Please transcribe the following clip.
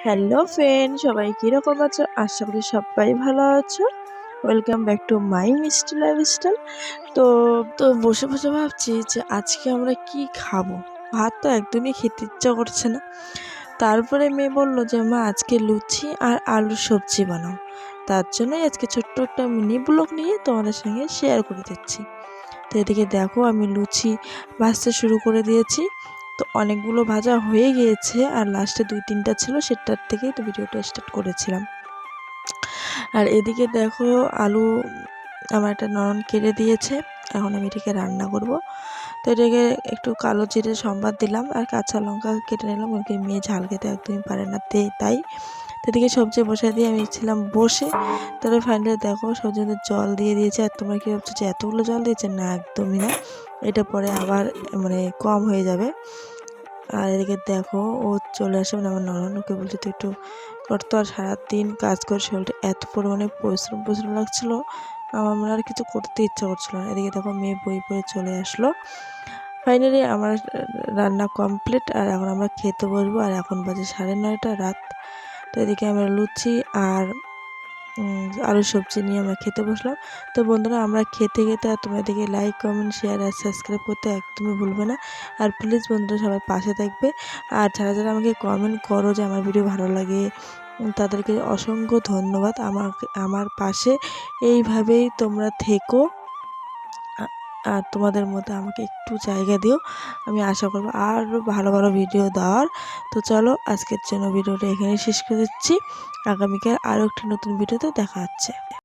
Hello friend, সবাই কীরকম আছো? আশা করি সবাই ভালো আছো। ওয়েলকাম ব্যাক টু মাই মিষ্টি লাইফস্টাইল। তো তো বসে বসে ভাবছি যে আজকে আমরা কি খাবো। ভাত তো একদমই খেতে ইচ্ছা করছে না। তারপরে মেয়ে বললো যে মা আজকে লুচি আর আলুর সবজি বানাও। তার জন্যই আজকে ছোট্ট একটা মিনি ব্লগ নিয়ে তোমাদের সঙ্গে শেয়ার করে দিচ্ছি। তো এদিকে দেখো আমি লুচি ভাজতে শুরু করে দিয়েছি। তো অনেকগুলো ভাজা হয়ে গিয়েছে আর লাস্টে 2-3টা ছিল, সেটার থেকেই তো ভিডিওটা স্টার্ট করেছিলাম। আর এদিকে দেখো আলু আমার একটা ননদ কেটে দিয়েছে, এখন আমি এটাকে রান্না করব। তো এটাকে একটু কালো জিরে সম্বাদ দিলাম আর কাঁচা লঙ্কা কেটে নিলাম, ওকে মেয়ে ঝাল খেতে একদমই পারে না তাই। তো এদিকে সবজি বসাই দিয়ে আমি ছিলাম বসে। তারপরে ফাইনালি দেখো সবজিতে জল দিয়ে দিয়েছে। আর তোমরা কী ভাবছো যে এতগুলো জল দিয়েছে? না, একদমই না। এটা পরে আবার কম হয়ে যাবে। আর এদিকে দেখো ও চলে আসে, আমার ননদ, ওকে বলছে তুই একটু কর। তো আর সারাদিন কাজ করে শরীরটা এত পরিমাণে পরিশ্রম লাগছিলো, আমার মনে আর কিছু করতে ইচ্ছা করছিল না। এদিকে দেখো মেয়ে বই পড়ে চলে আসলো। ফাইনালি আমার রান্না কমপ্লিট আর এখন আমরা খেতে বসবো। আর এখন বাজে 9:30 রাত। তো এদিকে আমরা লুচি আর আলুর সবজি নিয়ে আমরা খেতে বসলাম। তো বন্ধুরা, আমরা খেতে আর তোমরা এদিকে লাইক, কমেন্ট, শেয়ার আর সাবস্ক্রাইব করতে একদমই ভুলবে না। আর প্লিজ বন্ধুরা সবাই পাশে থাকবে। আর যারা আমাকে কমেন্ট করো যে আমার ভিডিও ভালো লাগে, তাদেরকে অসংখ্য ধন্যবাদ। আমার পাশে এইভাবেই তোমরা থেকো। আর তোমাদের মধ্যে আমাকে একটু জায়গা দিও। আমি আশা করবো আরও ভালো ভালো ভিডিও দেওয়ার। তো চলো আজকের জন্য ভিডিওটা এখানে শেষ করে দিচ্ছি। আগামীকাল আরও একটি নতুন ভিডিওতে দেখা হচ্ছে।